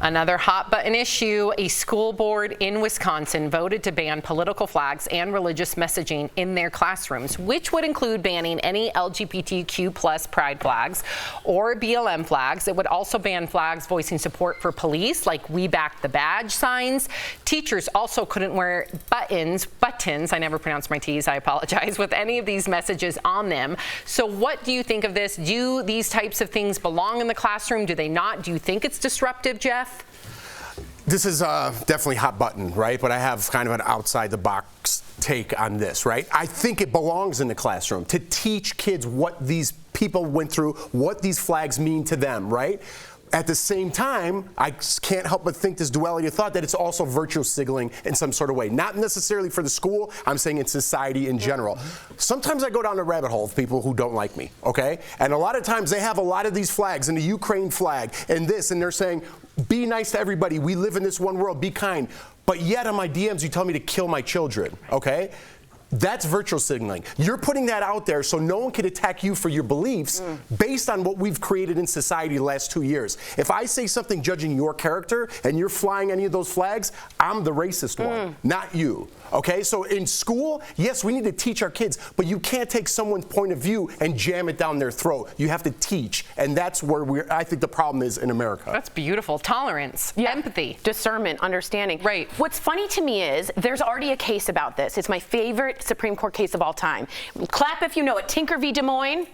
Another hot button issue, a school board in Wisconsin voted to ban political flags and religious messaging in their classrooms, which would include banning any LGBTQ plus pride flags or BLM flags. It would also ban flags voicing support for police, like "We Back the Badge" signs. Teachers also couldn't wear buttons, I never pronounce my T's, I apologize, with any of these messages on them. So what do you think of this? Do these types of things belong in the classroom? Do they not? Do you think it's disruptive, Jeff? This is definitely hot button, right? But I have kind of an outside the box take on this, right? I think it belongs in the classroom to teach kids what these people went through, what these flags mean to them, right? At the same time, I can't help but think this duality of thought that it's also virtue signaling in some sort of way. Not necessarily for the school, I'm saying in society in general. Sometimes I go down a rabbit hole of people who don't like me, okay? And a lot of times they have a lot of these flags and the Ukraine flag and this, and they're saying, be nice to everybody, we live in this one world, be kind. But yet on my DMs you tell me to kill my children, okay? That's virtual signaling. You're putting that out there so no one can attack you for your beliefs based on what we've created in society the last 2 years. If I say something judging your character and you're flying any of those flags, I'm the racist one, not you. Okay, so in school, yes, we need to teach our kids, but you can't take someone's point of view and jam it down their throat. You have to teach, and that's where I think the problem is in America. That's beautiful. Tolerance, empathy, discernment, understanding. Right. What's funny to me is there's already a case about this. It's my favorite Supreme Court case of all time. Clap if you know it. Tinker v. Des Moines.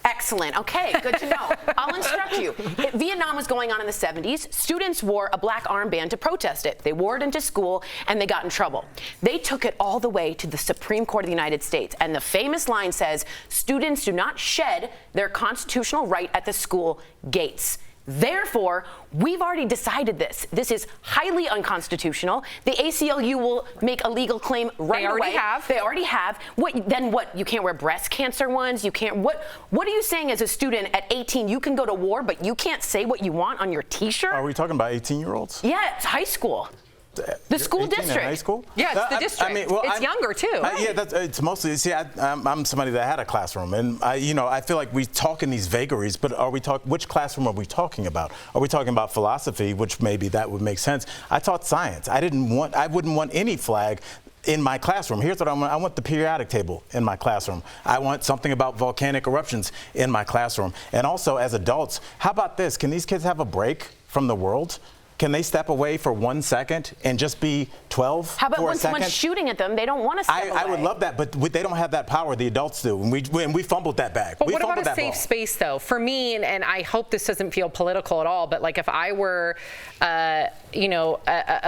Excellent. Okay, good to know. I'll instruct you. Vietnam was going on in the 70s. Students wore a black armband to protest it. They wore it into school and they got in trouble. They took it all the way to the Supreme Court of the United States. And the famous line says, students do not shed their constitutional right at the school gates. Therefore, we've already decided this. This is highly unconstitutional. The ACLU will make a legal claim right away. They already have. Then what? You can't wear breast cancer ones. You can't. What are you saying as a student at 18? You can go to war, but you can't say what you want on your T-shirt? Are we talking about 18-year-olds? Yeah, it's high school. The school district. High school? Yeah, it's the district. I mean, well, it's younger too. Yeah, it's mostly. See, I'm somebody that had a classroom, and I feel like we talk in these vagaries. But which classroom are we talking about? Are we talking about philosophy, which maybe that would make sense? I taught science. I wouldn't want any flag in my classroom. Here's what I want. I want the periodic table in my classroom. I want something about volcanic eruptions in my classroom. And also, as adults, how about this? Can these kids have a break from the world? Can they step away for 1 second and just be 12 How about for when a second? someone's shooting at them, they don't want to step away? I would love that, but they don't have that power. The adults do, and we fumbled that bag. But what about a safe space, though? For me, and I hope this doesn't feel political at all, but like if I were, a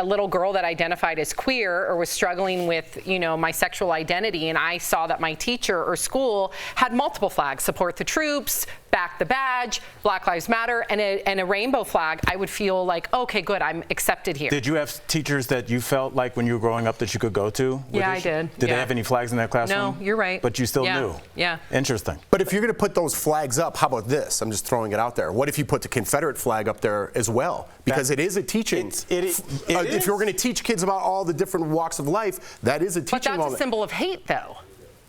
little girl that identified as queer or was struggling with, my sexual identity, and I saw that my teacher or school had multiple flags, support the troops, back the badge, Black Lives Matter, and a rainbow flag, I would feel like, okay, good, I'm accepted here. Did you have teachers that you felt like when you were growing up that you could go to? Yeah, I did. Did they have any flags in their classroom? No, you're right. But you still knew? Yeah. Interesting. But if you're going to put those flags up, how about this? I'm just throwing it out there. What if you put the Confederate flag up there as well? Because it is a teaching. If you're going to teach kids about all the different walks of life, that is a teaching moment. But that's a symbol of hate, though.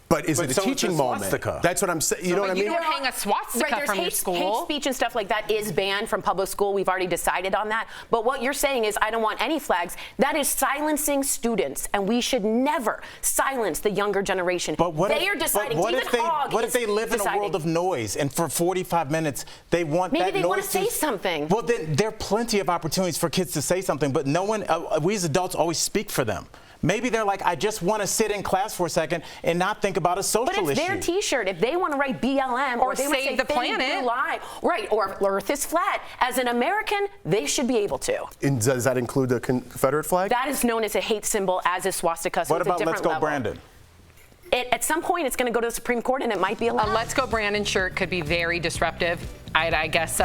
But is it a teaching moment? That's what I'm saying. You know what I mean? You don't hang a swastika from your school. Hate speech and stuff like that is banned from public school. We've already decided on that. But what you're saying is, I don't want any flags. That is silencing students, and we should never silence the younger generation. But what they are deciding. What if they live in a world of noise, and for 45 minutes they want that noise? Maybe they want to say something. Well, then there are plenty of opportunities for kids to say something, but no one. We as adults always speak for them. Maybe they're like, I just want to sit in class for a second and not think about a social issue. But it's their T-shirt. If they want to write BLM or they save the planet, right? Or Earth is flat. As an American, they should be able to. And does that include the Confederate flag? That is known as a hate symbol, as is swastika. So what about Let's Go level. Brandon? At some point, it's going to go to the Supreme Court, and it might be allowed. A Let's Go Brandon shirt could be very disruptive. I guess.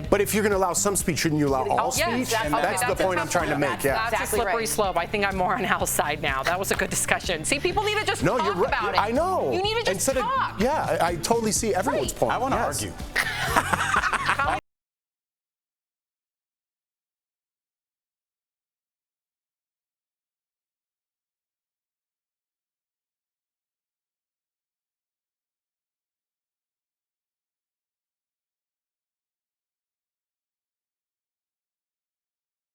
But if you're going to allow some speech, shouldn't you allow all speech? That's the point I'm trying to make. That's exactly a slippery slope. I think I'm more on Al's side now. That was a good discussion. See, people need to just talk about it. I know. You need to just talk. I totally see everyone's point. I want to argue.